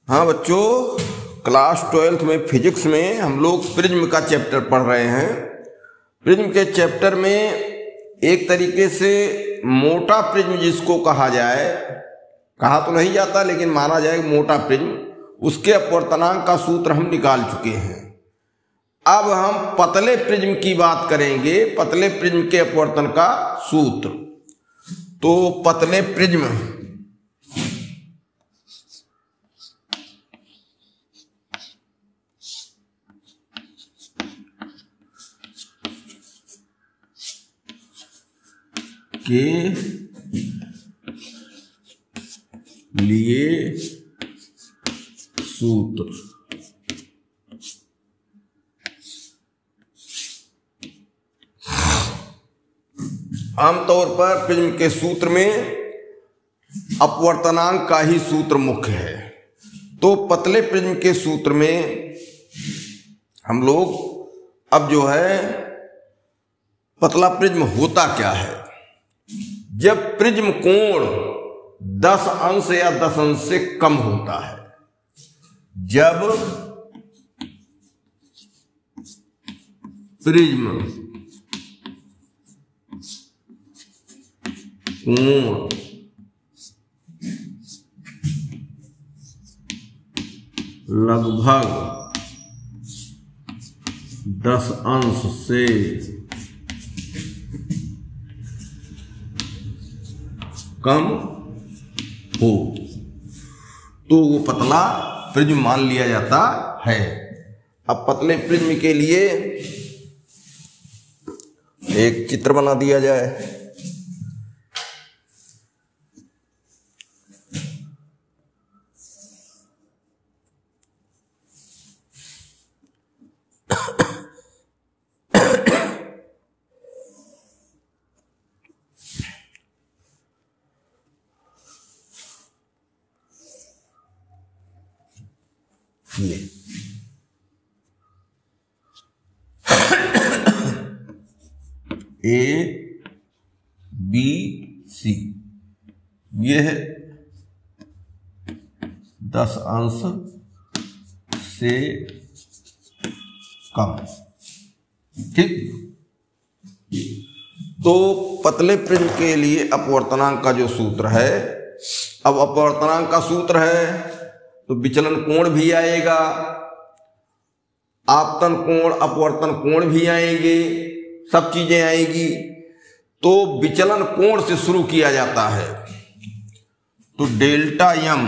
हाँ बच्चों, class 12th में फिजिक्स में हम लोग प्रिज्म का चैप्टर पढ़ रहे हैं। प्रिज्म के चैप्टर में एक तरीके से मोटा प्रिज्म जिसको कहा जाए, कहा तो नहीं जाता लेकिन माना जाए मोटा प्रिज्म, उसके अपवर्तनांक का सूत्र हम निकाल चुके हैं। अब हम पतले प्रिज्म की बात करेंगे, पतले प्रिज्म के अपवर्तन का सूत्र। तो पतले प्रिज्म के लिए सूत्र आमतौर पर प्रिज्म के सूत्र में अपवर्तनांक का ही सूत्र मुख्य है। तो पतले प्रिज्म के सूत्र में हम लोग अब जो है पतला प्रिज्म होता क्या है। जब प्रिज्म कोण 10 अंश या 10 अंश से कम होता है, जब प्रिज्म कोण लगभग 10 अंश से कम हो तो वो पतला प्रिज्म मान लिया जाता है। अब पतले प्रिज्म के लिए एक चित्र बना दिया जाए। ए बी सी, यह 10 अंश से कम, ठीक। तो पतले प्रिज्म के लिए अपवर्तनांक का जो सूत्र है, अब अपवर्तनांक का सूत्र है तो विचलन कोण भी आएगा, आपतन कोण अपवर्तन कोण भी आएंगे, सब चीजें आएगी। तो विचलन कोण से शुरू किया जाता है। तो डेल्टा यम,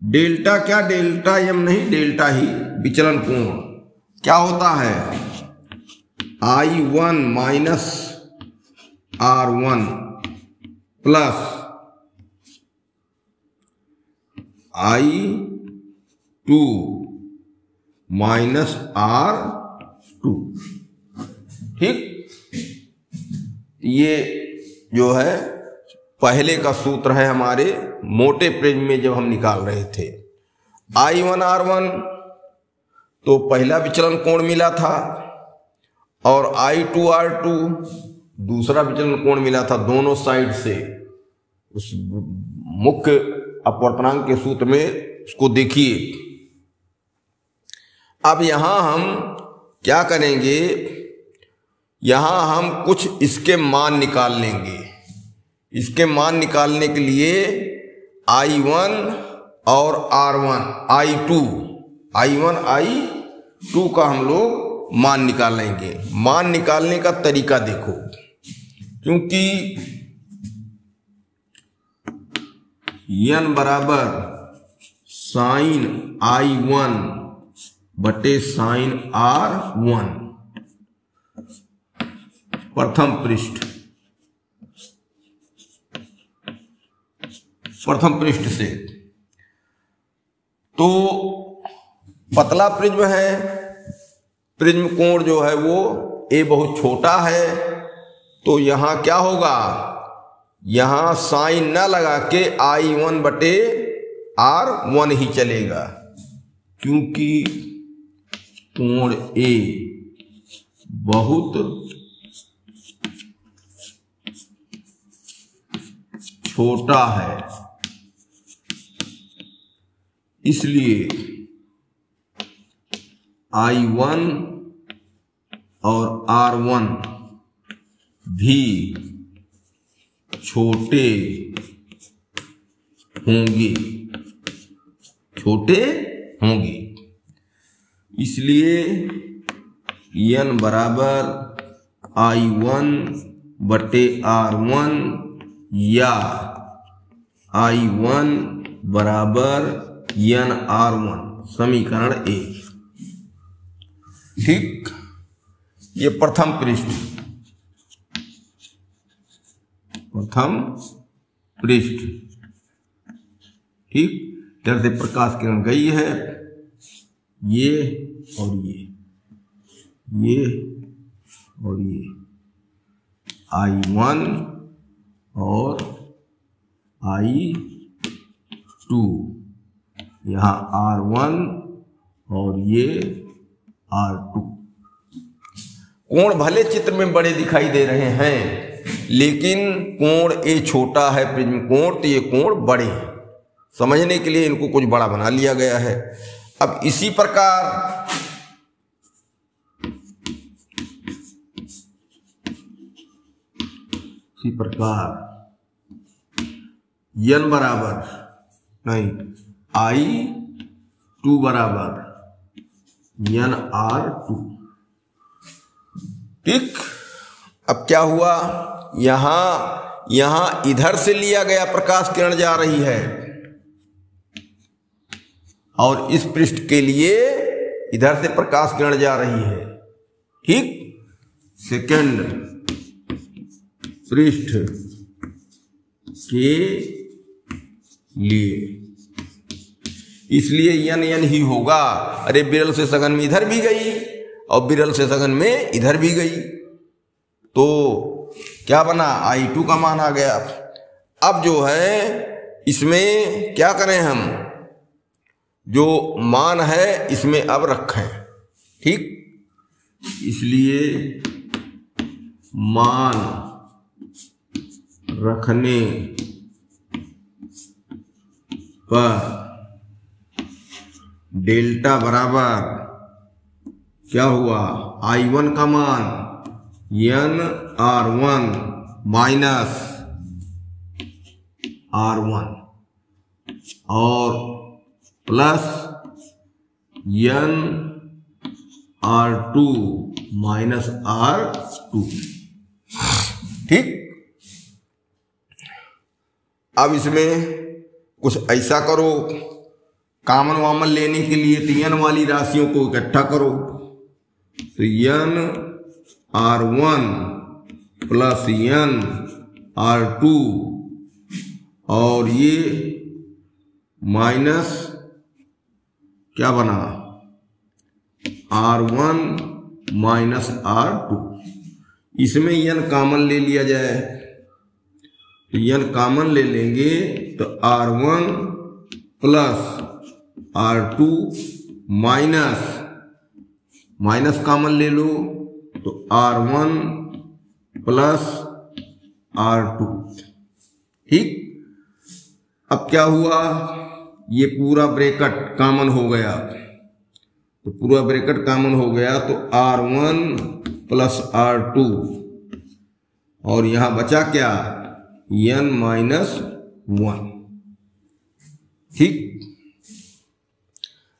डेल्टा क्या, डेल्टा यम नहीं, डेल्टा ही विचलन कोण क्या होता है, I1 minus R1 plus I2 minus R2, ठीक। ये जो है पहले का सूत्र है हमारे मोटे प्रिज्म में जब हम निकाल रहे थे। I1 R1 तो पहला विचलन कोण मिला था, और I2 R2 दूसरा विचलन कोण मिला था। दोनों साइड से उस मुख्य अपवर्तनांक के सूत्र में उसको देखिए। अब यहां हम क्या करेंगे, यहां हम कुछ इसके मान निकाल लेंगे। इसके मान निकालने के लिए I1 और R1, I1 I2 का हम लोग मान निकालेंगे। मान निकालने का तरीका देखो, क्योंकि n बराबर साइन I1 बटे साइन R1 प्रथम पृष्ठ से। तो पतला प्रिज्म है, प्रिज्म कोण जो है वो ए बहुत छोटा है, तो यहां क्या होगा, यहां साइन ना लगा के I1 बटे R1 ही चलेगा, क्योंकि कोण ए बहुत छोटा है। इसलिए I1 और R1 भी छोटे होंगे, इसलिए n बराबर I1 बटे R1 या I1 बराबर n R1, समीकरण 1। ठीक, ये प्रथम पृष्ठ, ठीक। इधर से प्रकाश किरण गई है, ये और ये और ये I1 और I2, यहाँ R1 और ये R2। कोण भले चित्र में बड़े दिखाई दे रहे हैं, लेकिन कोण ए छोटा है प्रिज्म कोण, तो ये कोण बड़े हैं। समझने के लिए इनको कुछ बड़ा बना लिया गया है। अब इसी प्रकार n बराबर नहीं, I2 बराबर n R2। ठीक, अब क्या हुआ, यहां इधर से लिया गया प्रकाश किरण जा रही है और इस पृष्ठ के लिए इधर से प्रकाश किरण जा रही है। ठीक, सेकंड पृष्ठ के लिए, इसलिए n ही होगा। अरे विरल से सघन में इधर भी गई और विरल से सघन में इधर भी गई, तो क्या बना, I2 का मान आ गया। अब जो है इसमें क्या करें हम, जो मान है इसमें अब रखें। ठीक, इसलिए मान रखने पर डेल्टा बराबर क्या हुआ, I1 का मान n R1 माइनस R1 और plus n R2 minus R2। ठीक, अब इसमें कुछ ऐसा करो, कॉमन वामन लेने के लिए तो n वाली राशियों को इकट्ठा करो, तो n R1 plus n R2 और ये माइनस क्या बना, R1 माइनस R2। इसमें n कॉमन ले लिया जाए, तो n कॉमन ले लेंगे तो R1 plus R2 minus common ले लो तो R1 प्लस R2। ठीक, अब क्या हुआ, ये पूरा ब्रैकेट कॉमन हो गया, तो पूरा ब्रैकेट कॉमन हो गया तो R1 प्लस R2 और यहां बचा क्या, n माइनस 1। ठीक,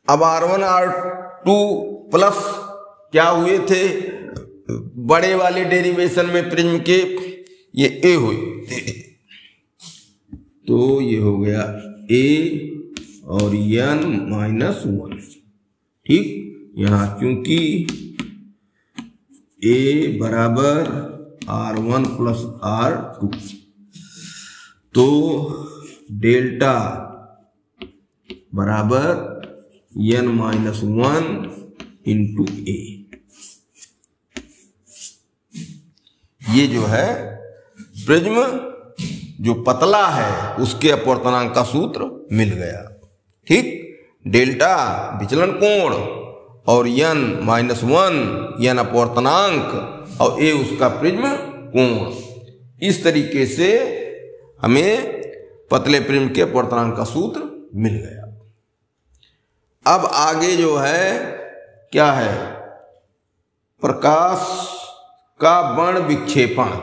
अब R1 R2 प्लस क्या हुए थे, बड़े वाले डेरिवेशन में प्रिज्म के ये a हुए, तो ये हो गया a और n माइनस 1। ठीक, यहां चूंकि a बराबर R1 प्लस R2, तो डेल्टा बराबर n माइनस 1 इंटू a। ये जो है प्रिज्म जो पतला है उसके अपवर्तनांक का सूत्र मिल गया। ठीक, डेल्टा विचलन कोण और n माइनस 1 n अपवर्तनांक और a उसका प्रिज्म कोण, इस तरीके से हमें पतले प्रिज्म के अपवर्तनांक का सूत्र मिल गया। अब आगे जो है क्या है, प्रकाश का वर्ण विक्षेपण।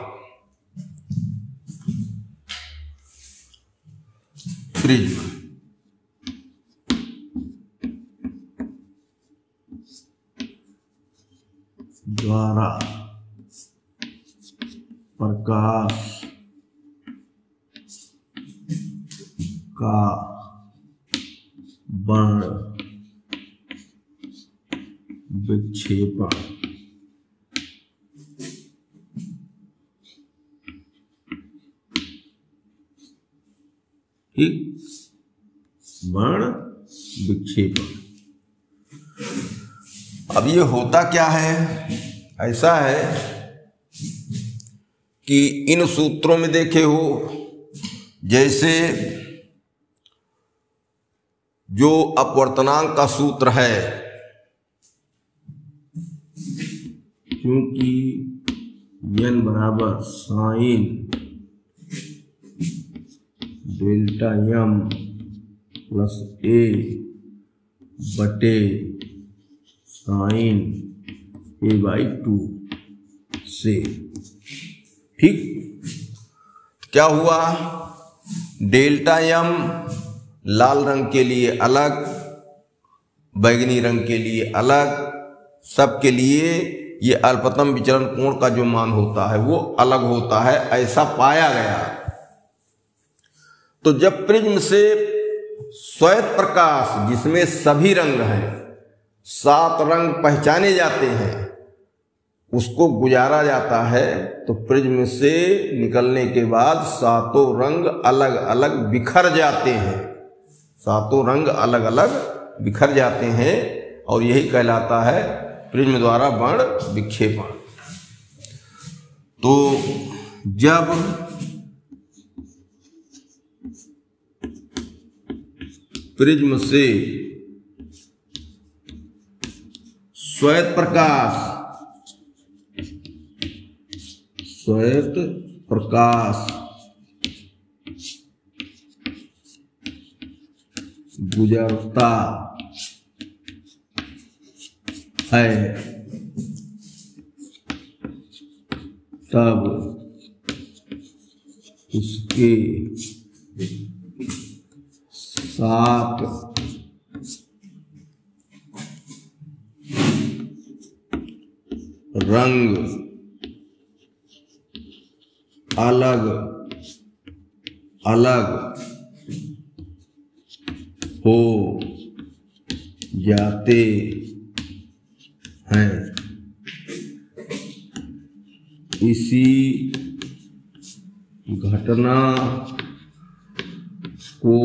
प्रिज्म द्वारा प्रकाश का वर्ण विक्षेपण। ठीक, वर्ण विक्षेपण। अब ये होता क्या है, ऐसा है कि इन सूत्रों में देखे हो, जैसे जो अपवर्तनांक का सूत्र है, क्योंकि n बराबर sine delta m plus a बटे साइन a/2 से। ठीक, क्या हुआ, डेल्टा m लाल रंग के लिए अलग, बैगनी रंग के लिए अलग, सबके लिए ये अल्पतम विचरण कोण का जो मान होता है वो अलग होता है, ऐसा पाया गया। तो जब प्रिज्म से श्वेत प्रकाश जिसमें सभी रंग हैं, 7 रंग पहचाने जाते हैं, उसको गुजारा जाता है, तो प्रिज्म से निकलने के बाद 7 रंग अलग अलग बिखर जाते हैं, 7 रंग अलग अलग बिखर जाते हैं, और यही कहलाता है प्रिज्म द्वारा वर्ण विक्षेपण। तो जब प्रिज्म से श्वेत प्रकाश गुजरता है, तब उसके 7 रंग अलग अलग हो जाते हैं। इसी घटना को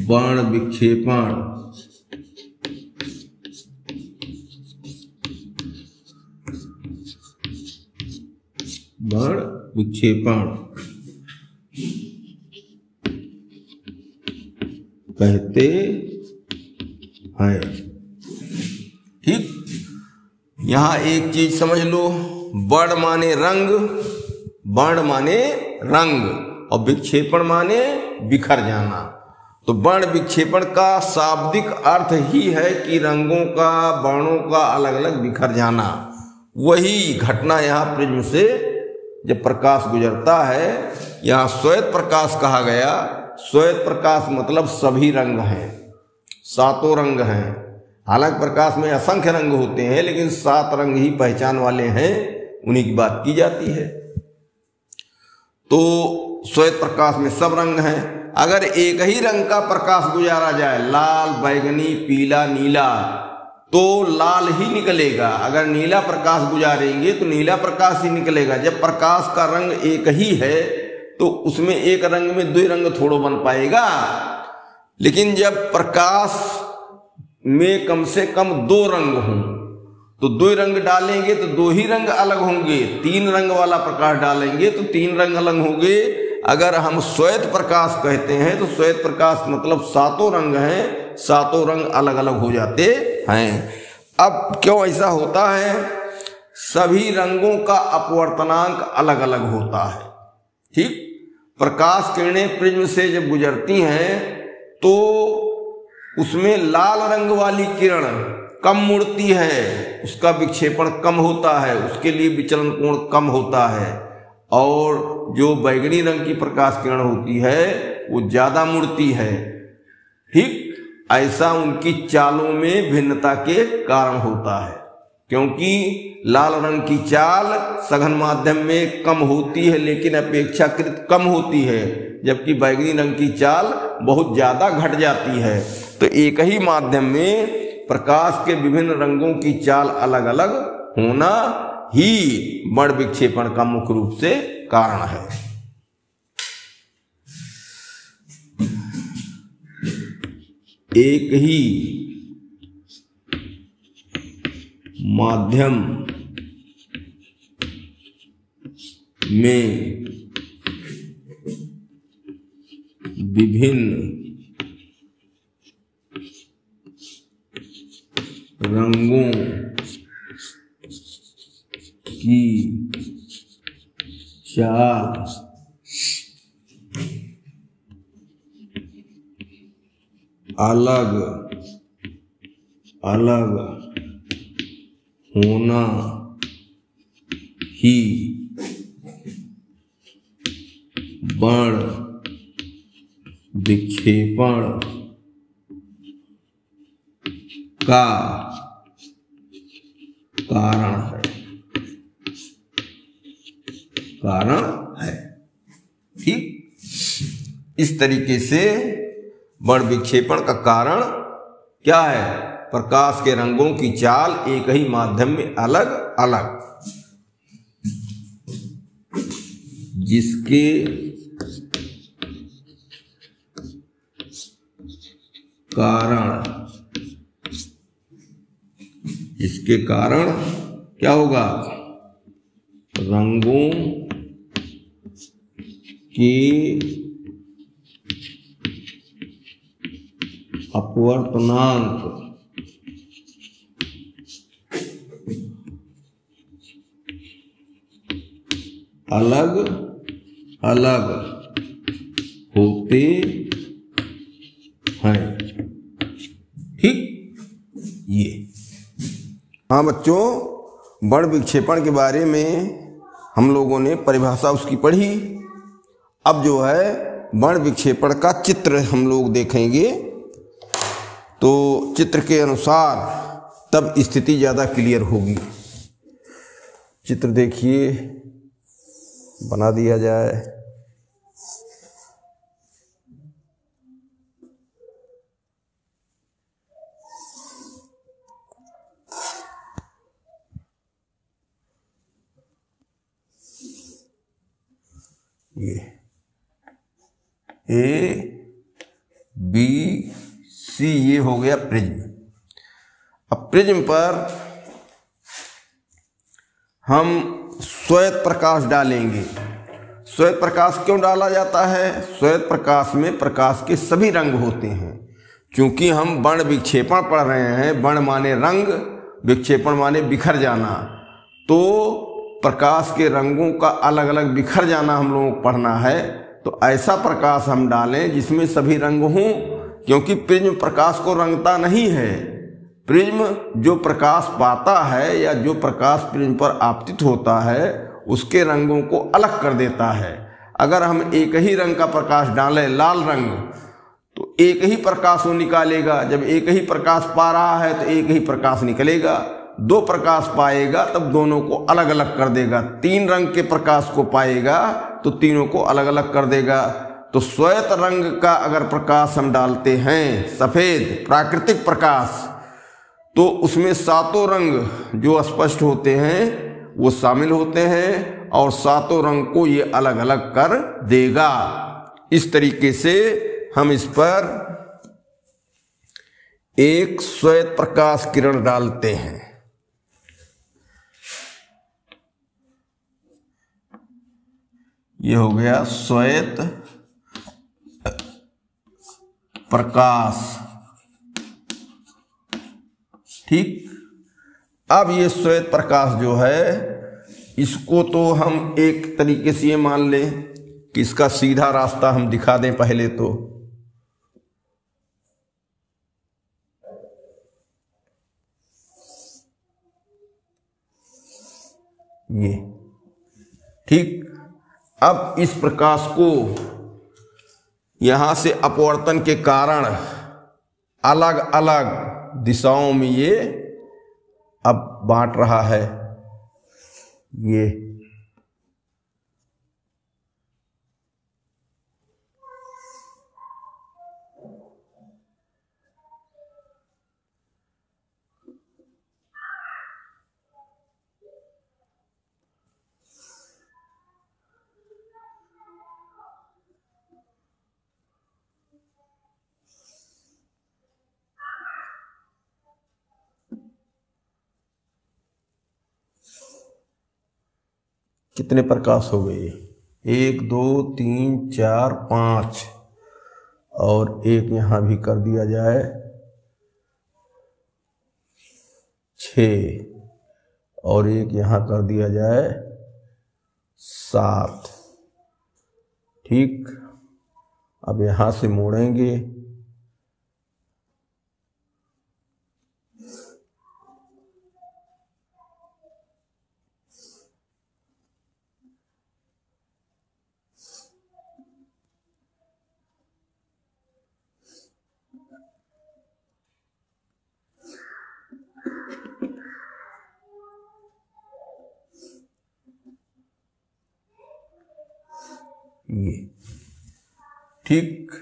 वर्ण विक्षेपण कहते हैं। ठीक, यहां एक चीज समझ लो, वर्ण माने रंग, वर्ण माने रंग, और विक्षेपण माने बिखर जाना। तो वर्ण विक्षेपण का शाब्दिक अर्थ ही है कि रंगों का, वर्णों का अलग अलग बिखर जाना। वही घटना यहाँ प्रिज्म से जब प्रकाश गुजरता है, यहाँ श्वेत प्रकाश कहा गया। श्वेत प्रकाश मतलब सभी रंग हैं, 7 रंग हैं। हालांकि प्रकाश में असंख्य रंग होते हैं, लेकिन 7 रंग ही पहचान वाले हैं, उन्हीं की बात की जाती है। तो श्वेत प्रकाश में सब रंग हैं। अगर एक ही रंग का प्रकाश गुजारा जाए, लाल, बैगनी, पीला, नीला, तो लाल ही निकलेगा। अगर नीला प्रकाश गुजारेंगे तो नीला प्रकाश ही निकलेगा। जब प्रकाश का रंग एक ही है तो उसमें एक रंग में 2 रंग थोड़ो बन पाएगा। लेकिन जब प्रकाश में कम से कम 2 रंग हों तो 2 रंग डालेंगे तो 2 ही रंग अलग होंगे। 3 रंग वाला प्रकाश डालेंगे तो 3 रंग अलग होंगे। अगर हम श्वेत प्रकाश कहते हैं तो श्वेत प्रकाश मतलब 7 रंग हैं, 7 रंग अलग अलग हो जाते हैं। अब क्यों ऐसा होता है? सभी रंगों का अपवर्तनांक अलग अलग होता है। ठीक, प्रकाश किरणें प्रिज्म से जब गुजरती हैं तो उसमें लाल रंग वाली किरण कम मुड़ती है, उसका विक्षेपण कम होता है, उसके लिए विचलन कोण कम होता है, और जो बैगनी रंग की प्रकाश किरण होती है वो ज्यादा मुड़ती है। ठीक ऐसा उनकी चालों में भिन्नता के कारण होता है, क्योंकि लाल रंग की चाल सघन माध्यम में कम होती है लेकिन अपेक्षाकृत कम होती है, जबकि बैगनी रंग की चाल बहुत ज्यादा घट जाती है। तो एक ही माध्यम में प्रकाश के विभिन्न रंगों की चाल अलग अलग होना ही बड़ विक्षेपण का मुख्य रूप से कारण है। एक ही माध्यम में विभिन्न रंगों की चाल अलग अलग होना ही बड़ विक्षेपण का कारण है। ठीक इस तरीके से बड़ विक्षेपण का कारण क्या है? प्रकाश के रंगों की चाल एक ही माध्यम में अलग अलग, जिसके कारण क्या होगा? रंगों के अपवर्तनांक अलग अलग होते हैं। ठीक ये हाँ बच्चों, बड़ विक्षेपण के बारे में हम लोगों ने परिभाषा उसकी पढ़ी। अब जो है बड़ विक्षेपण का चित्र हम लोग देखेंगे, तो चित्र के अनुसार तब स्थिति ज़्यादा क्लियर होगी। चित्र देखिए, बना दिया जाए। ये ए बी सी ये हो गया प्रिज्म। अब प्रिज्म पर हम श्वेत प्रकाश डालेंगे। श्वेत प्रकाश क्यों डाला जाता है? श्वेत प्रकाश में प्रकाश के सभी रंग होते हैं। चूंकि हम वर्ण विक्षेपण पढ़ रहे हैं, वर्ण माने रंग, विक्षेपण माने बिखर जाना, तो प्रकाश के रंगों का अलग अलग बिखर जाना हम लोगों को पढ़ना है। तो ऐसा प्रकाश हम डालें जिसमें सभी रंग हों, क्योंकि प्रिज्म प्रकाश को रंगता नहीं है। प्रिज्म जो प्रकाश पाता है या जो प्रकाश प्रिज्म पर आपतित होता है उसके रंगों को अलग कर देता है। अगर हम एक ही रंग का प्रकाश डालें, लाल रंग, तो एक ही प्रकाश वो निकालेगा। जब एक ही प्रकाश पा रहा है तो एक ही प्रकाश निकलेगा। दो प्रकाश पाएगा तब दोनों को अलग अलग कर देगा। तीन रंग के प्रकाश को पाएगा तो तीनों को अलग अलग कर देगा। तो श्वेत रंग का अगर प्रकाश हम डालते हैं, सफेद प्राकृतिक प्रकाश, तो उसमें सातों रंग जो स्पष्ट होते हैं वो शामिल होते हैं और सातों रंग को ये अलग अलग कर देगा। इस तरीके से हम इस पर एक श्वेत प्रकाश किरण डालते हैं। ये हो गया श्वेत प्रकाश। ठीक, अब ये श्वेत प्रकाश जो है इसको तो हम एक तरीके से ये मान लें कि इसका सीधा रास्ता हम दिखा दें पहले। तो ये, ठीक। अब इस प्रकाश को यहां से अपवर्तन के कारण अलग अलग दिशाओं में ये अब बांट रहा है। ये कितने प्रकाश हो गए? 1 2 3 4 5 और एक यहां भी कर दिया जाए 6 और एक यहां कर दिया जाए 7, ठीक। अब यहां से मोड़ेंगे, ये, ठीक।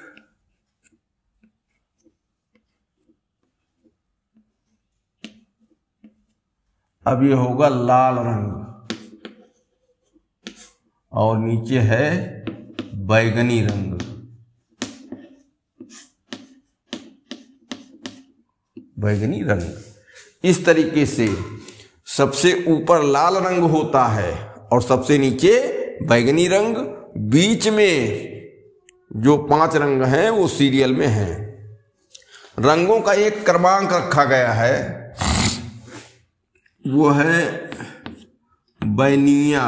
अब ये होगा लाल रंग और नीचे है बैगनी रंग। बैगनी रंग इस तरीके से सबसे ऊपर लाल रंग होता है और सबसे नीचे बैगनी रंग, बीच में जो 5 रंग हैं वो सीरियल में हैं। रंगों का एक क्रमांक रखा गया है, वो है बैनिया,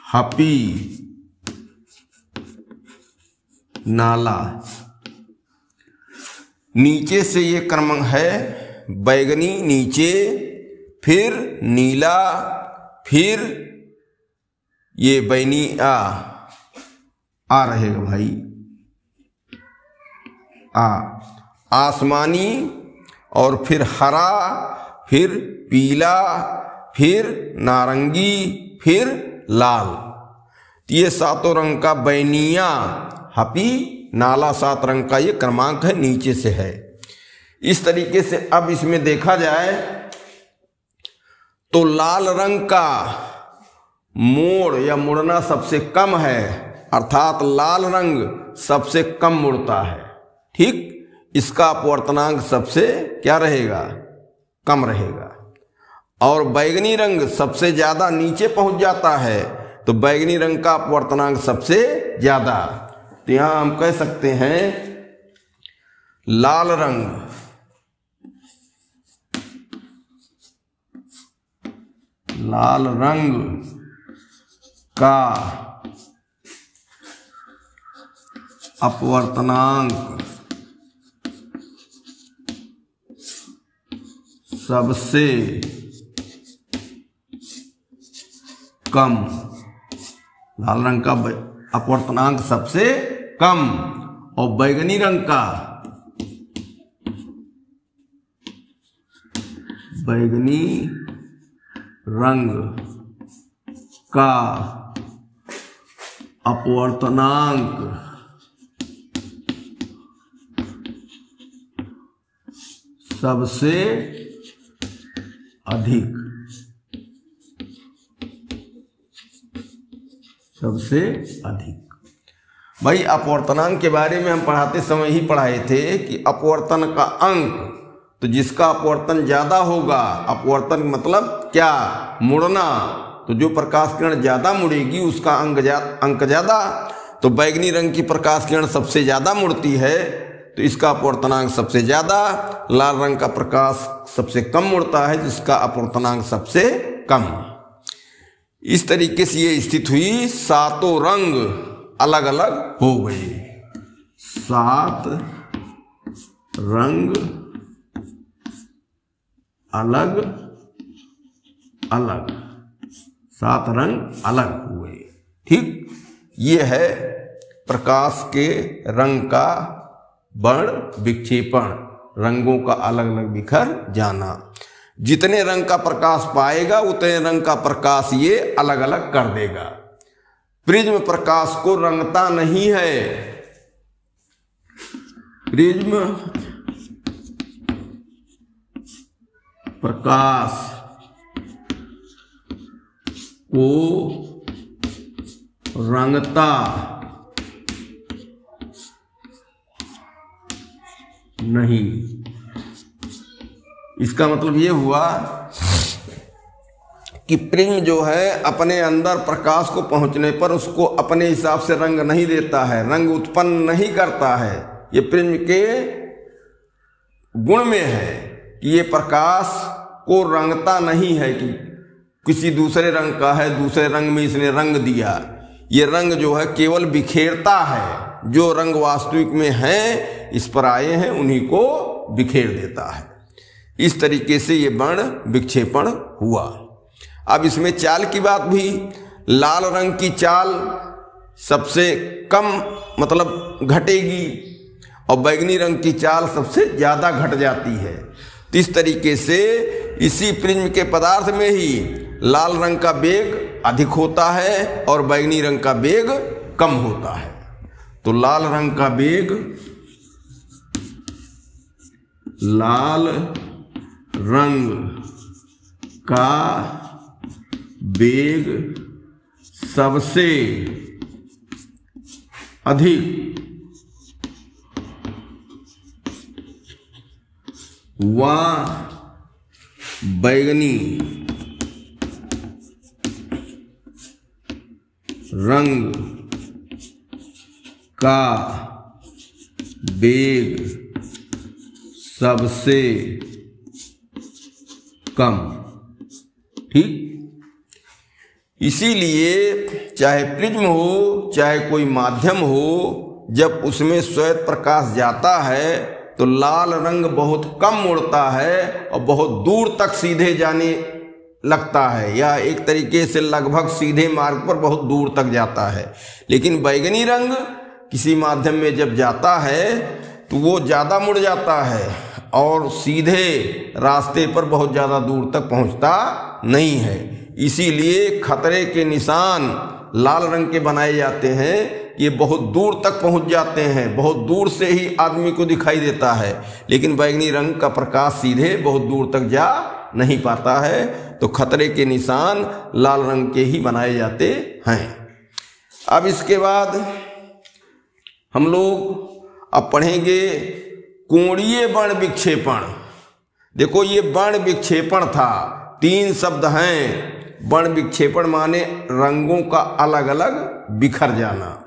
हपी, नाला। नीचे से ये क्रमांक है बैगनी नीचे, फिर नीला, फिर ये बैनी आ रहेगा भाई, आसमानी, और फिर हरा, फिर पीला, फिर नारंगी, फिर लाल। ये 7 रंग का बैनिया, हपी, नाला 7 रंग का ये क्रमांक है, नीचे से है। इस तरीके से अब इसमें देखा जाए तो लाल रंग का मोड़ या मुड़ना सबसे कम है, अर्थात लाल रंग सबसे कम मुड़ता है, ठीक। इसका अपवर्तनांक सबसे क्या रहेगा? कम रहेगा। और बैगनी रंग सबसे ज्यादा नीचे पहुंच जाता है, तो बैगनी रंग का अपवर्तनांक सबसे ज्यादा। तो यहां हम कह सकते हैं लाल रंग का अपवर्तनांक सबसे कम, लाल रंग का अपवर्तनांक सबसे कम, और बैगनी रंग का अपवर्तनांक सबसे अधिक, भाई अपवर्तनांक के बारे में हम पढ़ाते समय ही पढ़ाए थे कि अपवर्तन का अंक, तो जिसका अपवर्तन ज्यादा होगा, अपवर्तन मतलब क्या? मुड़ना, तो जो प्रकाश किरण ज्यादा मुड़ेगी उसका अंक ज्यादा। तो बैगनी रंग की प्रकाश किरण सबसे ज्यादा मुड़ती है, तो इसका अपवर्तनांक सबसे ज्यादा। लाल रंग का प्रकाश सबसे कम मुड़ता है, जिसका अपवर्तनांक सबसे कम। इस तरीके से ये स्थिति हुई, 7 रंग अलग अलग हो गए, 7 रंग अलग अलग, 7 रंग अलग हुए। ठीक, ये है प्रकाश के रंग का वर्ण विक्षेपण, रंगों का अलग अलग बिखर जाना। जितने रंग का प्रकाश पाएगा उतने रंग का प्रकाश ये अलग अलग कर देगा। प्रिज्म प्रकाश को रंगता नहीं है। प्रिज्म प्रकाश को रंगता नहीं। इसका मतलब ये हुआ कि प्रिज्म जो है अपने अंदर प्रकाश को पहुंचने पर उसको अपने हिसाब से रंग नहीं देता है, रंग उत्पन्न नहीं करता है। ये प्रिज्म के गुण में है कि ये प्रकाश को रंगता नहीं है कि किसी दूसरे रंग का है, दूसरे रंग में इसने रंग दिया। ये रंग जो है केवल बिखेरता है, जो रंग वास्तविक में है इस पर आए हैं उन्हीं को बिखेर देता है। इस तरीके से ये वर्ण विक्षेपण हुआ। अब इसमें चाल की बात भी, लाल रंग की चाल सबसे कम मतलब घटेगी और बैगनी रंग की चाल सबसे ज्यादा घट जाती है। तो इस तरीके से इसी प्रिज्म के पदार्थ में ही लाल रंग का वेग अधिक होता है और बैगनी रंग का वेग कम होता है। तो लाल रंग का वेग, लाल रंग का वेग सबसे अधिक व बैगनी रंग का वेग सबसे कम। ठीक, इसीलिए चाहे प्रिज्म हो चाहे कोई माध्यम हो, जब उसमें श्वेत प्रकाश जाता है तो लाल रंग बहुत कम उड़ता है और बहुत दूर तक सीधे जाने लगता है, या एक तरीके से लगभग सीधे मार्ग पर बहुत दूर तक जाता है। लेकिन बैगनी रंग किसी माध्यम में जब जाता है तो वो ज़्यादा मुड़ जाता है और सीधे रास्ते पर बहुत ज़्यादा दूर तक पहुंचता नहीं है। इसीलिए खतरे के निशान लाल रंग के बनाए जाते हैं। ये बहुत दूर तक पहुंच जाते हैं, बहुत दूर से ही आदमी को दिखाई देता है। लेकिन बैगनी रंग का प्रकाश सीधे बहुत दूर तक जा नहीं पाता है, तो खतरे के निशान लाल रंग के ही बनाए जाते हैं। अब इसके बाद हम लोग अब पढ़ेंगे कोणीय वर्ण विक्षेपण। देखो ये वर्ण विक्षेपण था, 3 शब्द हैं। वर्ण विक्षेपण माने रंगों का अलग अलग बिखर जाना।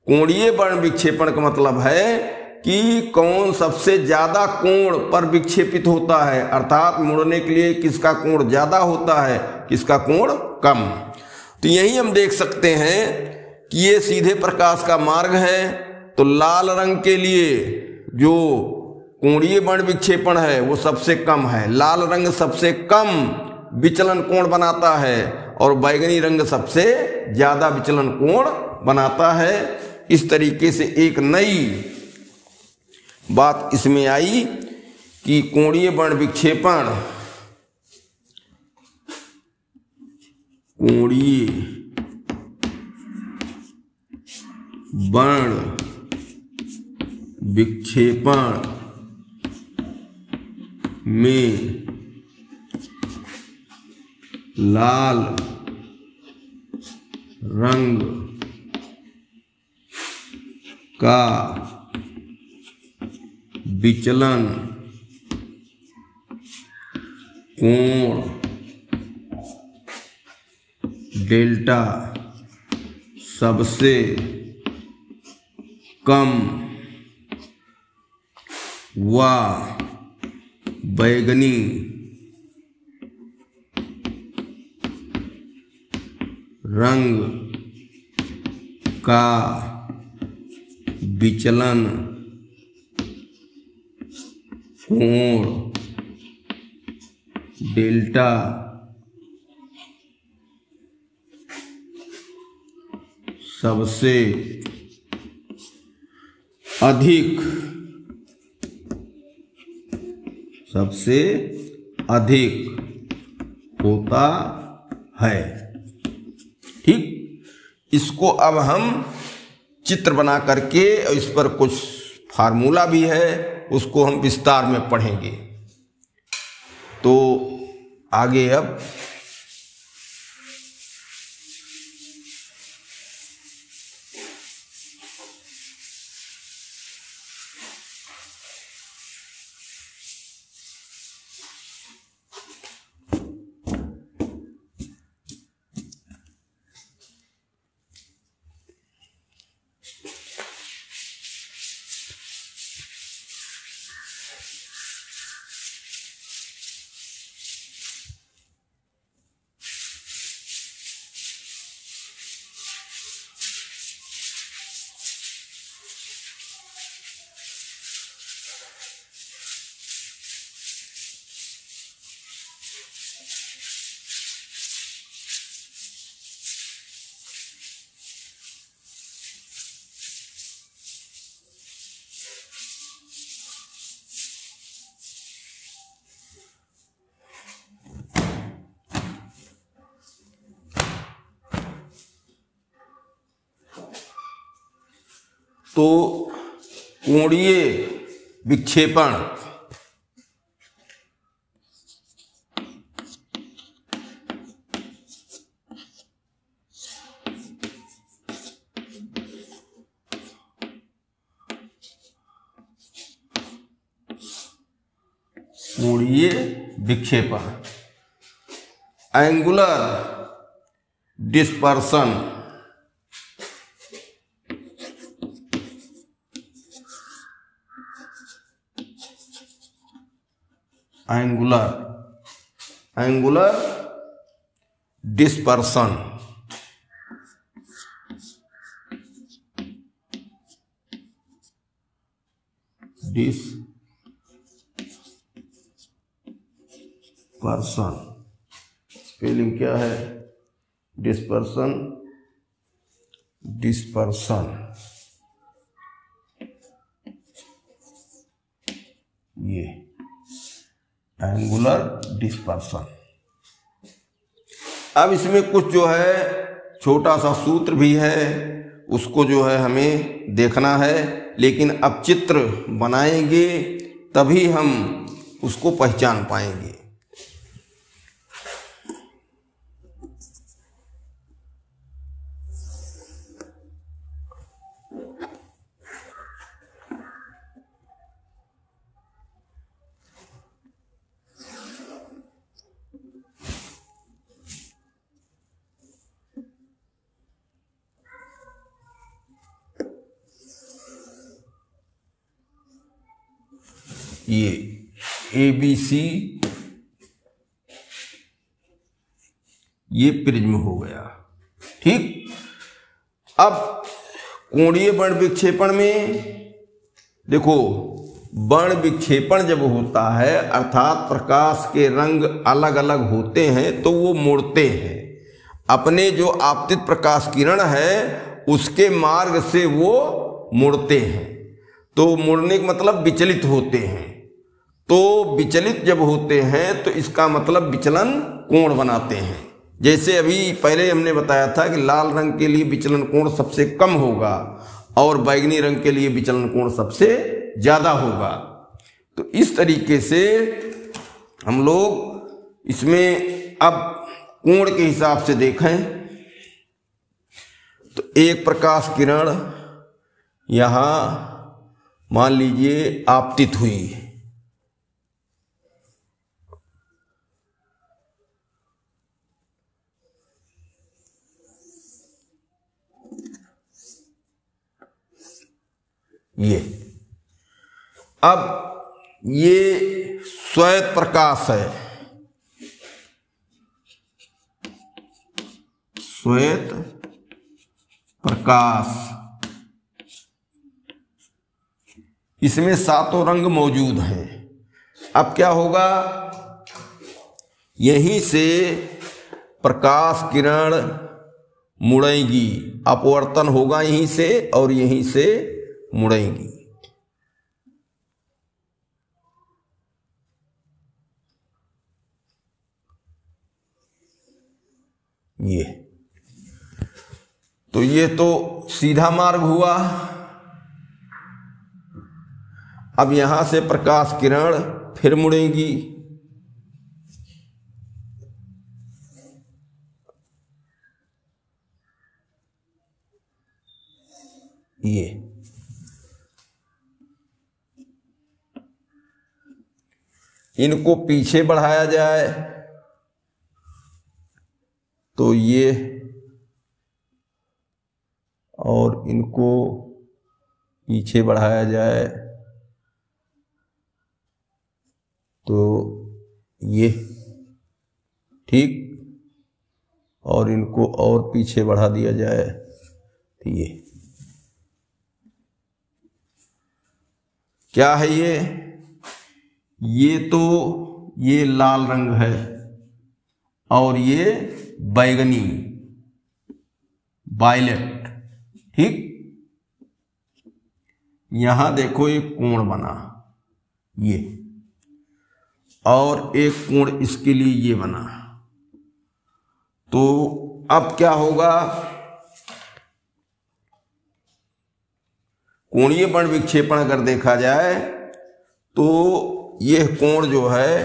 कोणीय वर्ण विक्षेपण का मतलब है कि कौन सबसे ज्यादा कोण पर विक्षेपित होता है, अर्थात मुड़ने के लिए किसका कोण ज्यादा होता है, किसका कोण कम। तो यही हम देख सकते हैं कि ये सीधे प्रकाश का मार्ग है। तो लाल रंग के लिए जो कोणीय वर्ण विक्षेपण है वो सबसे कम है। लाल रंग सबसे कम विचलन कोण बनाता है और बैगनी रंग सबसे ज्यादा विचलन कोण बनाता है। इस तरीके से एक नई बात इसमें आई कि कोणीय वर्ण विक्षेपण, कोणीय वर्ण विक्षेपण में लाल रंग का विचलन कोण डेल्टा सबसे कम व बैगनी रंग का विचलन कोण डेल्टा सबसे अधिक होता है। ठीक, इसको अब हम चित्र बना करके, और इस पर कुछ फार्मूला भी है, उसको हम विस्तार में पढ़ेंगे। तो आगे अब तो कोणीय विक्षेपण angular dispersion angular dispersion spelling क्या है? डिस्पर्सन ये एंगुलर डिस्पर्सन। अब इसमें कुछ जो है छोटा सा सूत्र भी है, उसको जो है हमें देखना है, लेकिन अब चित्र बनाएंगे तभी हम उसको पहचान पाएंगे। ये ABC ये प्रिज्म हो गया। ठीक, अब कोणीय वर्ण विक्षेपण में देखो, वर्ण विक्षेपण जब होता है अर्थात प्रकाश के रंग अलग अलग होते हैं तो वो मुड़ते हैं, अपने जो आपतित प्रकाश किरण है उसके मार्ग से वो मुड़ते हैं। तो मुड़ने का मतलब विचलित होते हैं। तो विचलित जब होते हैं तो इसका मतलब विचलन कोण बनाते हैं। जैसे अभी पहले हमने बताया था कि लाल रंग के लिए विचलन कोण सबसे कम होगा और बैंगनी रंग के लिए विचलन कोण सबसे ज्यादा होगा। तो इस तरीके से हम लोग इसमें अब कोण के हिसाब से देखें तो एक प्रकाश किरण यहां मान लीजिए आपतित हुई, ये अब ये श्वेत प्रकाश है, श्वेत प्रकाश, इसमें सातों रंग मौजूद हैं। अब क्या होगा, यहीं से प्रकाश किरण मुड़ेंगी, अपवर्तन होगा यहीं से और यहीं से मुड़ेंगी। ये तो सीधा मार्ग हुआ। अब यहां से प्रकाश किरण फिर मुड़ेंगी, ये इनको पीछे बढ़ाया जाए तो ये, और इनको पीछे बढ़ाया जाए तो ये, ठीक, और इनको और पीछे बढ़ा दिया जाए तो ये क्या है? ये तो ये लाल रंग है और ये बैगनी, वायलेट, ठीक। यहां देखो एक कोण बना ये, और एक कोण इसके लिए ये बना। तो अब क्या होगा? कोणीय बण विक्षेपण अगर देखा जाए तो यह कोण जो है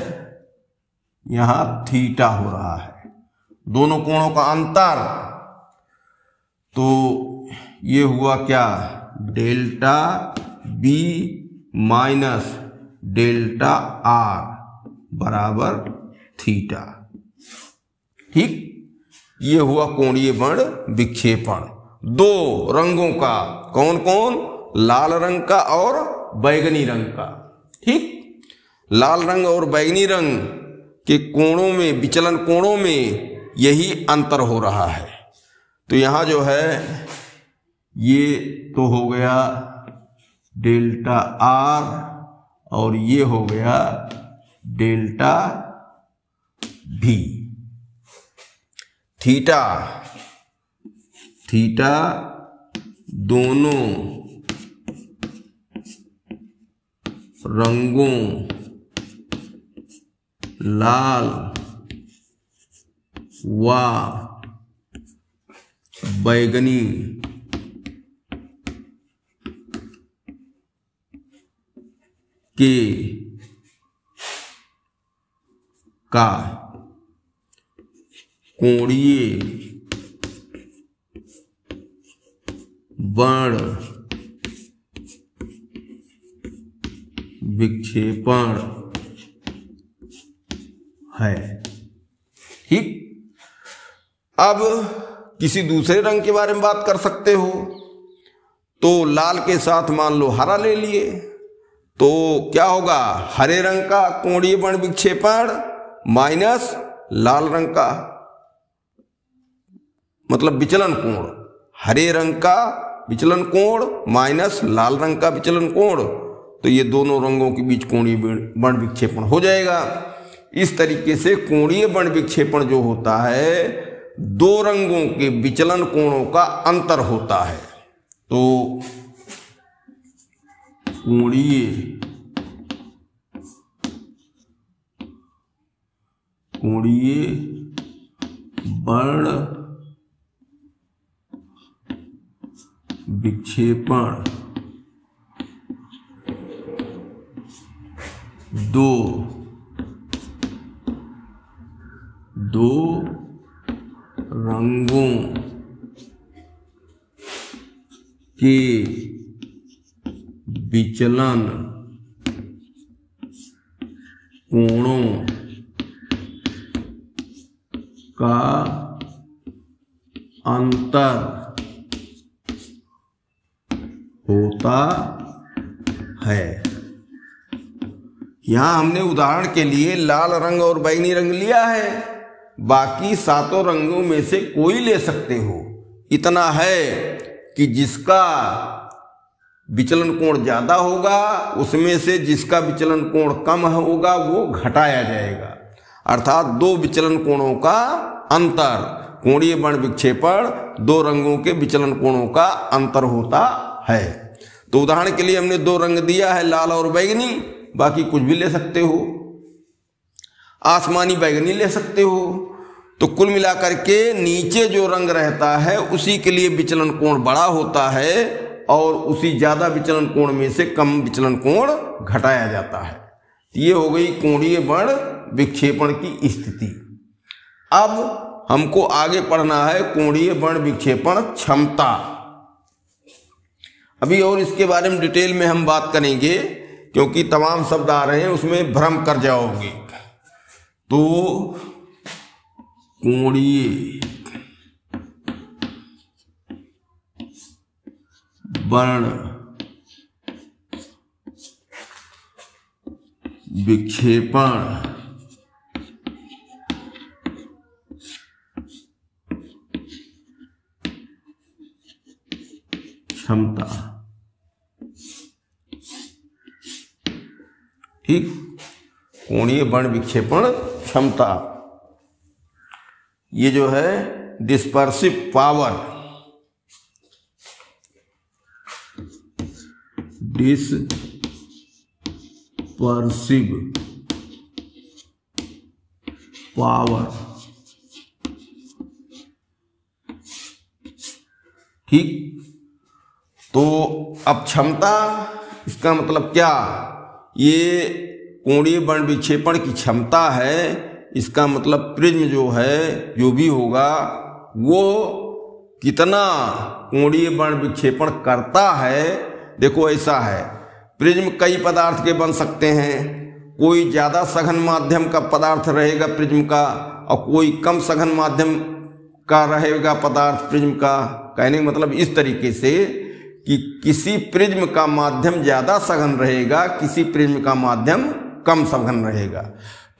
यहां थीटा हो रहा है, दोनों कोणों का अंतर। तो ये हुआ क्या? Delta B minus delta R बराबर थीटा, ठीक। ये हुआ कोणीय बण विक्षेपण दो रंगों का, कौन कौन? लाल रंग का और बैगनी रंग का, ठीक। लाल रंग और बैगनी रंग के कोणों में, विचलन कोणों में यही अंतर हो रहा है। तो यहां जो है ये तो हो गया डेल्टा आर और ये हो गया डेल्टा भी। थीटा थीटा दोनों रंगों, लाल व बैगनी के का कोणीय बण विक्षेपण है, ठीक। अब किसी दूसरे रंग के बारे में बात कर सकते हो। तो लाल के साथ मान लो हरा ले लिए तो क्या होगा? हरे रंग का कोणीय बण विक्षेपण माइनस लाल रंग का, मतलब विचलन कोण, हरे रंग का विचलन कोण माइनस लाल रंग का विचलन कोण। तो ये दोनों रंगों के बीच कोणीय बण विक्षेपण हो जाएगा। इस तरीके से कोणीय बण विक्षेपण जो होता है, दो रंगों के विचलन कोणों का अंतर होता है। तो कोणीय बण विक्षेपण दो रंगों के विचलन कोणों का अंतर होता है। यहां हमने उदाहरण के लिए लाल रंग और बैंगनी रंग लिया है, बाकी सातों रंगों में से कोई ले सकते हो। इतना है कि जिसका विचलन कोण ज्यादा होगा उसमें से जिसका विचलन कोण कम होगा वो घटाया जाएगा। अर्थात दो विचलन कोणों का अंतर। कोणीय बण विक्षेपण दो रंगों के विचलन कोणों का अंतर होता है। तो उदाहरण के लिए हमने दो रंग दिया है, लाल और बैगनी, बाकी कुछ भी ले सकते हो, आसमानी बैगनी ले सकते हो। तो कुल मिलाकर के नीचे जो रंग रहता है उसी के लिए विचलन कोण बड़ा होता है और उसी ज्यादा विचलन कोण में से कम विचलन कोण घटाया जाता है। ये हो गई कोणीय बण विक्षेपण की स्थिति। अब हमको आगे पढ़ना है कोणीय बण विक्षेपण क्षमता। अभी और इसके बारे में डिटेल में हम बात करेंगे, क्योंकि तमाम शब्द आ रहे हैं उसमें भ्रम कर जाओगे। तो कोणीय बण विक्षेपण क्षमता, ठीक, कोणीय बण विक्षेपण क्षमता। ये जो है डिस्पर्सिव पावर, डिस्पर्सिव पावर, ठीक। तो अब क्षमता, इसका मतलब क्या? ये कोणीय बण विक्षेपण की क्षमता है। इसका मतलब प्रिज्म जो है, जो भी होगा, वो कितना कोणीय बण विक्षेपण करता है। देखो ऐसा है, प्रिज्म कई पदार्थ के बन सकते हैं। कोई ज्यादा सघन माध्यम का पदार्थ रहेगा प्रिज्म का, और कोई कम सघन माध्यम का रहेगा पदार्थ प्रिज्म का। कहने का मतलब इस तरीके से कि किसी प्रिज्म का माध्यम ज्यादा सघन रहेगा, किसी प्रिज्म का माध्यम कम सघन रहेगा।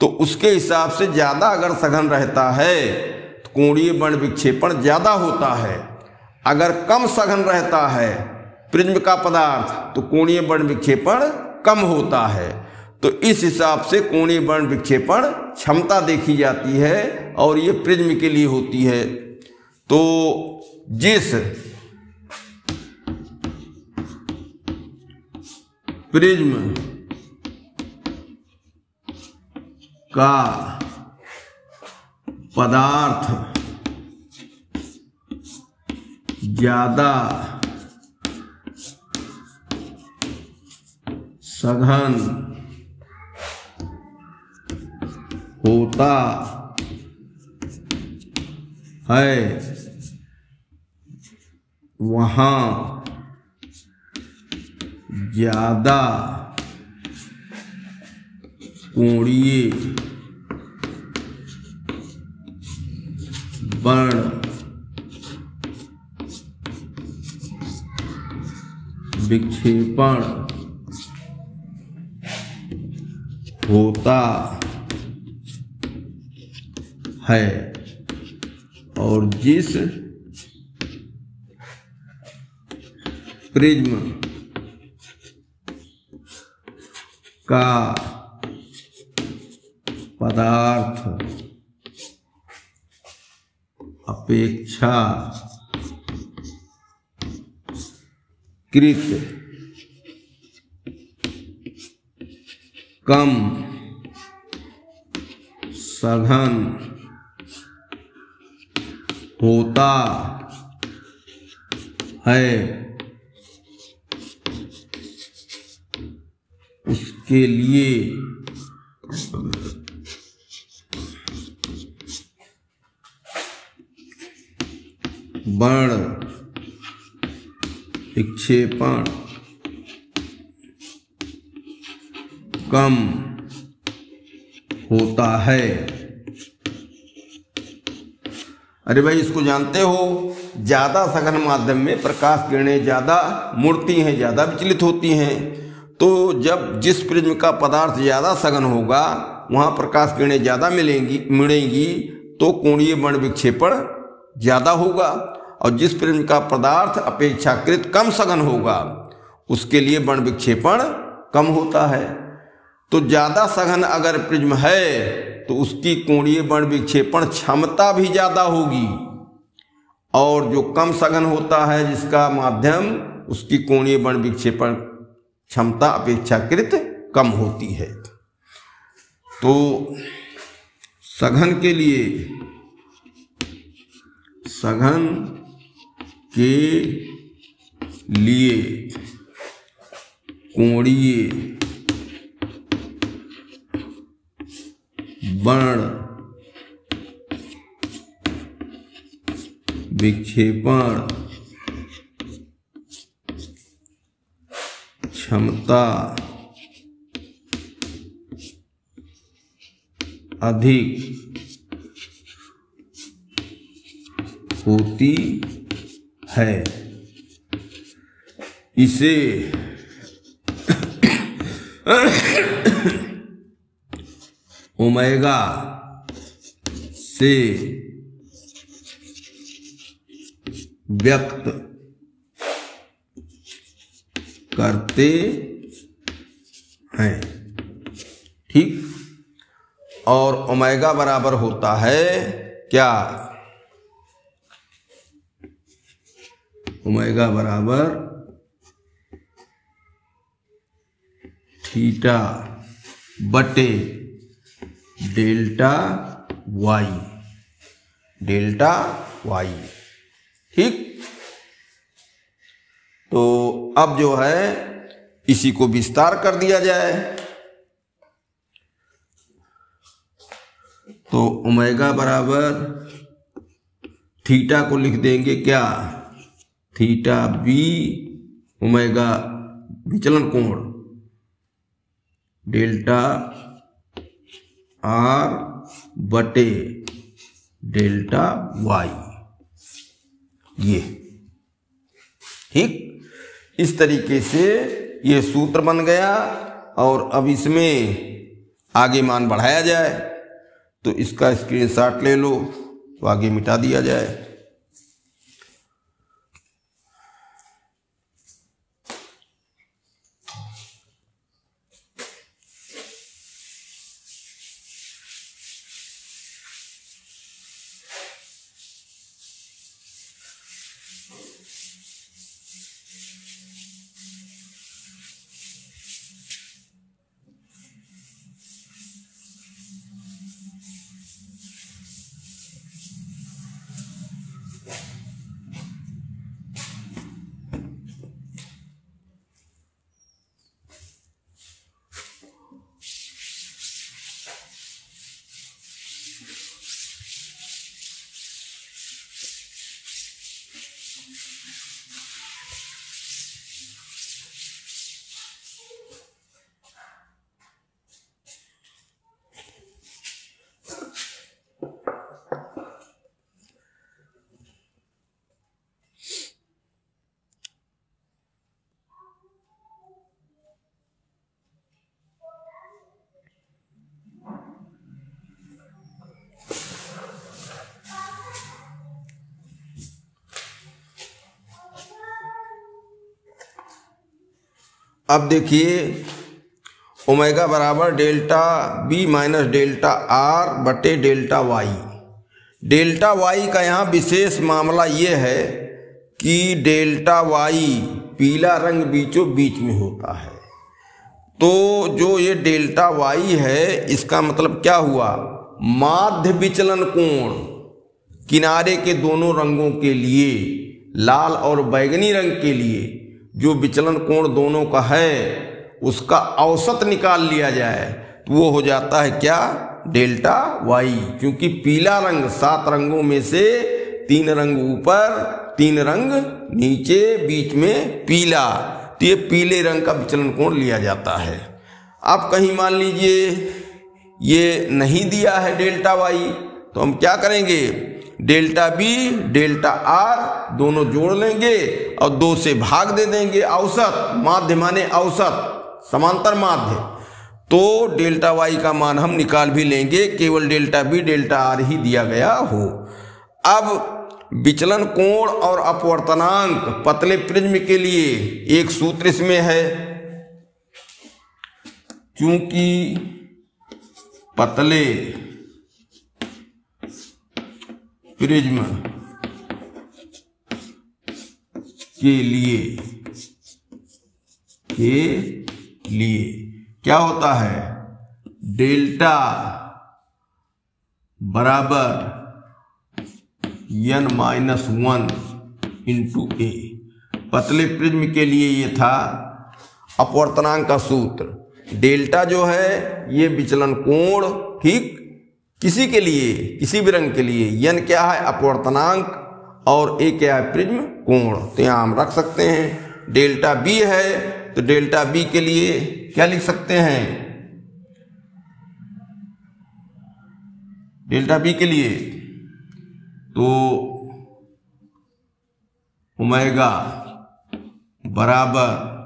तो उसके हिसाब से ज्यादा अगर सघन रहता है तो कोणीय बण विक्षेपण ज्यादा होता है। अगर कम सघन रहता है प्रिज्म का पदार्थ तो कोणीय बण विक्षेपण कम होता है। तो इस हिसाब से कोणीय बण विक्षेपण क्षमता देखी जाती है, और ये प्रिज्म के लिए होती है। तो जिस प्रिज्म का पदार्थ ज्यादा सघन होता है, वहां ज्यादा कोणीय बण विक्षेपण होता है। और जिस प्रिज्म का पदार्थ अपेक्षाकृत कम सघन होता है, उसके लिए बण विक्षेपण कम होता है। अरे भाई, इसको जानते हो, ज्यादा सघन माध्यम में प्रकाश किरणें ज्यादा मुड़ती हैं, ज्यादा विचलित होती हैं। तो जब जिस प्रिज्म का पदार्थ ज्यादा सघन होगा वहां प्रकाश किरणें ज्यादा मिलेंगी, तो कोणीय बण विक्षेपण ज्यादा होगा। और जिस प्रिज्म का पदार्थ अपेक्षाकृत कम सघन होगा उसके लिए बण विक्षेपण कम होता है। तो ज्यादा सघन अगर प्रिज्म है तो उसकी कोणीय बण विक्षेपण क्षमता भी ज़्यादा होगी, और जो कम सघन होता है जिसका माध्यम, उसकी कोणीय बण विक्षेपण क्षमता अपेक्षाकृत कम होती है। तो सघन के लिए कोणीय बण विक्षेपण क्षमता अधिक होती है। इसे ओमेगा से व्यक्त करते हैं, ठीक। और ओमेगा बराबर होता है क्या? ओमेगा बराबर थीटा बटे डेल्टा वाई, ठीक। तो अब जो है इसी को विस्तार कर दिया जाए, तो ओमेगा बराबर थीटा को लिख देंगे क्या? थीटा बी ओमेगा विचलन कोण डेल्टा आर बटे डेल्टा वाई, ये ठीक। इस तरीके से ये सूत्र बन गया, और अब इसमें आगे मान बढ़ाया जाए, तो इसका स्क्रीनशॉट ले लो, तो आगे मिटा दिया जाए। अब देखिए ओमेगा बराबर delta B minus delta R बटे डेल्टा वाई। डेल्टा वाई का यहाँ विशेष मामला ये है कि डेल्टा वाई पीला रंग बीचों बीच में होता है। तो जो ये डेल्टा वाई है इसका मतलब क्या हुआ? माध्य विचलन कोण किनारे के दोनों रंगों के लिए, लाल और बैंगनी रंग के लिए जो विचलन कोण दोनों का है उसका औसत निकाल लिया जाए तो वो हो जाता है क्या? Delta Y. क्योंकि पीला रंग 7 रंगों में से 3 रंग ऊपर 3 रंग नीचे, बीच में पीला, तो ये पीले रंग का विचलन कोण लिया जाता है। अब कहीं मान लीजिए ये नहीं दिया है डेल्टा वाई, तो हम क्या करेंगे? डेल्टा बी डेल्टा आर दोनों जोड़ लेंगे और 2 से भाग दे देंगे। औसत, माध्य माने औसत, समांतर माध्य, तो डेल्टा वाई का मान हम निकाल भी लेंगे, केवल डेल्टा बी डेल्टा आर ही दिया गया हो। अब विचलन कोण और अपवर्तनांक पतले प्रिज्म के लिए एक सूत्र इसमें है। चूंकि पतले प्रिज्म के लिए क्या होता है, डेल्टा बराबर n-1 इंटू ए। पतले प्रिज्म के लिए ये था अपवर्तनांक का सूत्र। डेल्टा जो है ये विचलन कोण, ठीक, किसी के लिए, किसी भी रंग के लिए। n क्या है, अपवर्तनांक, और ए क्या है, प्रिज्म कोण। तो यहां हम रख सकते हैं। डेल्टा बी है तो डेल्टा बी के लिए क्या लिख सकते हैं, डेल्टा बी के लिए तो ओमेगा बराबर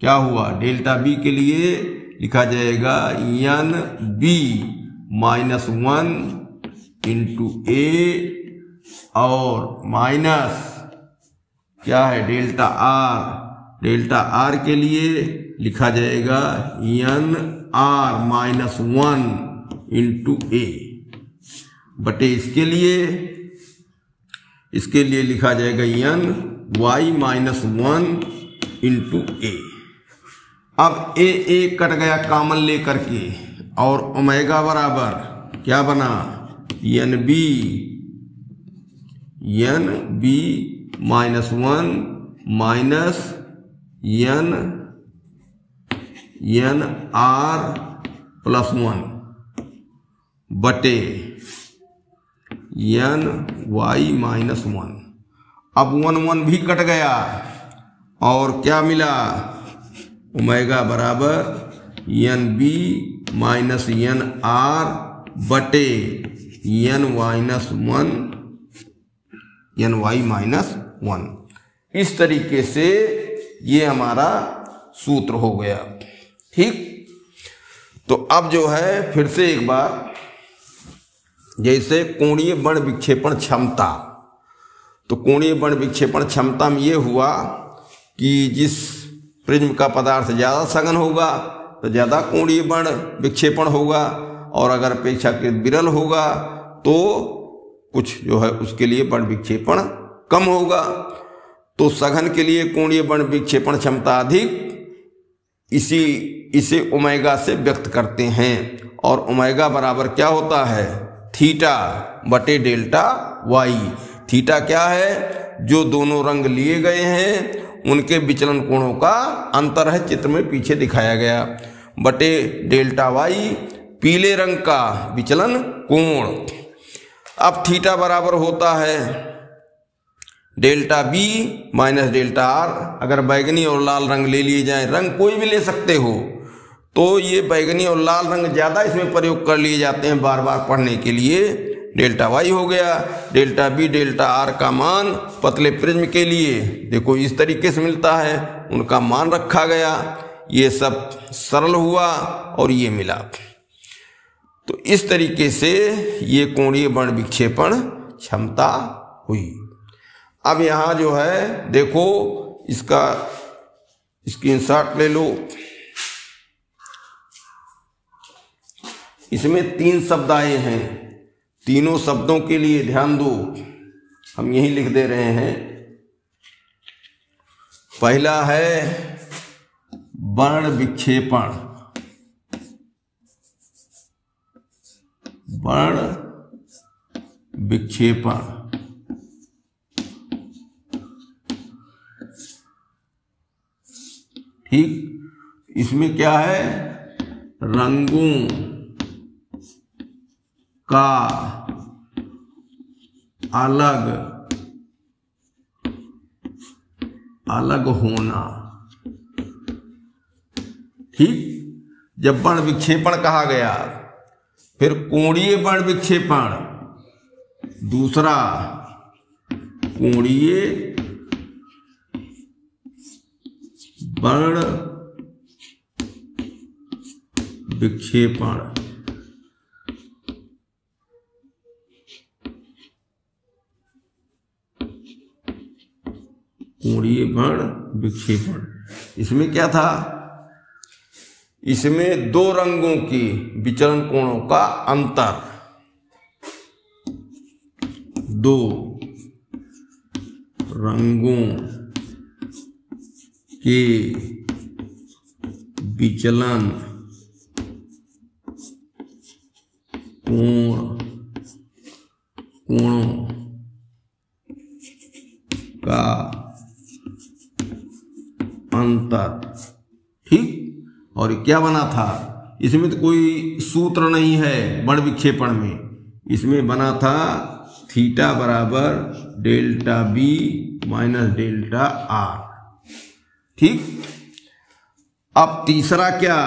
क्या हुआ, डेल्टा बी के लिए लिखा जाएगा n(b-1) इंटू ए, और माइनस क्या है, डेल्टा आर। डेल्टा आर के लिए लिखा जाएगा n(r-1) इंटू ए, बटे इसके लिए लिखा जाएगा n(y-1) इंटू ए। अब ए कट गया कॉमन लेकर के, और ओमेगा बराबर क्या बना, n(b-1) माइनस n(r+1) बटे n(y-1). अब 1 भी कट गया, और क्या मिला, ओमेगा बराबर n(b-n)r बटे ny-1। इस तरीके से ये हमारा सूत्र हो गया, ठीक। तो अब जो है फिर से एक बार, जैसे कोणीय बण विक्षेपण क्षमता, तो कोणीय बण विक्षेपण क्षमता में ये हुआ कि जिस प्रिज्म का पदार्थ ज़्यादा सघन होगा तो ज़्यादा कोणीय बण विक्षेपण होगा, और अगर अपेक्षाकृत विरल होगा तो कुछ जो है उसके लिए बण विक्षेपण कम होगा। तो सघन के लिए कोणीय बण विक्षेपण क्षमता अधिक, इसे ओमेगा से व्यक्त करते हैं, और ओमेगा बराबर क्या होता है, थीटा बटे डेल्टा वाई। थीटा क्या है, जो दोनों रंग लिए गए हैं उनके विचलन कोणों का अंतर है, चित्र में पीछे दिखाया गया, बटे डेल्टा वाई पीले रंग का विचलन कोण। अब थीटा बराबर होता है delta B minus delta R. अगर बैगनी और लाल रंग ले लिए जाएं, रंग कोई भी ले सकते हो, तो ये बैगनी और लाल रंग ज़्यादा इसमें प्रयोग कर लिए जाते हैं बार बार पढ़ने के लिए। डेल्टा वाई हो गया, डेल्टा बी डेल्टा आर का मान पतले प्रिज्म के लिए देखो इस तरीके से मिलता है, उनका मान रखा गया, ये सब सरल हुआ और ये मिला। तो इस तरीके से ये कोणीय बण विक्षेपण क्षमता हुई। अब यहाँ जो है देखो, इसका स्क्रीनशॉट ले लो। इसमें 3 शब्द आए हैं, तीनों शब्दों के लिए ध्यान दो, हम यही लिख दे रहे हैं। पहला है बण विक्षेपण, बण विक्षेपण, ठीक। इसमें क्या है, रंगों का अलग अलग होना, ठीक। जब बण विक्षेपण कहा गया, फिर कोणीय बण विक्षेपण, दूसरा कोणीय बण विक्षेपण, कोणीय बण विक्षेपण। इसमें क्या था, इसमें 2 रंगों की विचलन कोणों का अंतर, दो रंगों के विचलन कोणों का अंतर। ठीक, और क्या बना था, इसमें तो कोई सूत्र नहीं है बड़ विक्षेपण में, इसमें बना था थीटा बराबर delta B minus delta R. ठीक, अब तीसरा क्या,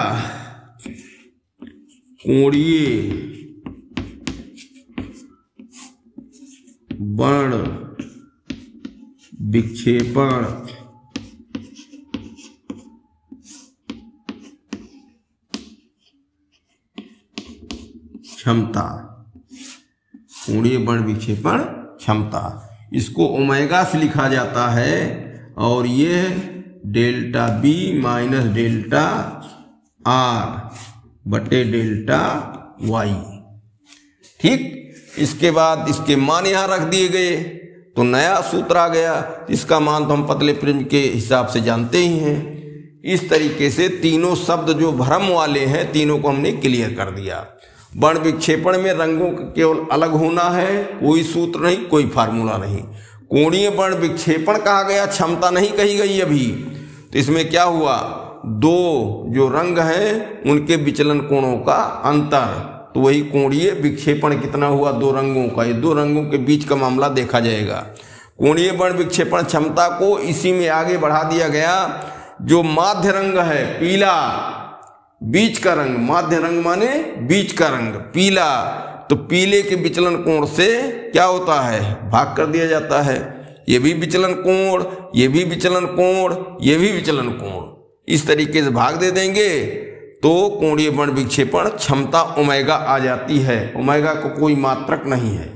कोणीय बण विक्षेपण क्षमता, कोणीय बण विक्षेपण क्षमता, इसको ओमेगा से लिखा जाता है और ये delta B minus delta R बटे डेल्टा वाई। ठीक, इसके बाद इसके मान यहां रख दिए गए तो नया सूत्र आ गया, इसका मान तो हम पतले प्रिज्म के हिसाब से जानते ही हैं। इस तरीके से तीनों शब्द जो भ्रम वाले हैं तीनों को हमने क्लियर कर दिया। बण विक्षेपण में रंगों का केवल अलग होना है, कोई सूत्र नहीं, कोई फार्मूला नहीं। कोणीय बण विक्षेपण कहा गया, क्षमता नहीं कही गई अभी। तो इसमें क्या हुआ, दो जो रंग हैं उनके विचलन कोणों का अंतर, तो वही कोणीय विक्षेपण कितना हुआ, दो रंगों का। ये दो रंगों के बीच का मामला देखा जाएगा। कोणीय बण विक्षेपण क्षमता को इसी में आगे बढ़ा दिया गया। जो माध्य रंग है पीला, बीच का रंग, माध्य रंग माने बीच का रंग पीला, तो पीले के विचलन कोण से क्या होता है, भाग कर दिया जाता है। ये भी विचलन कोण, ये भी विचलन कोण, ये भी विचलन कोण, इस तरीके से भाग दे देंगे तो कोणीय बण विक्षेपण क्षमता ओमेगा आ जाती है। ओमेगा को कोई मात्रक नहीं है।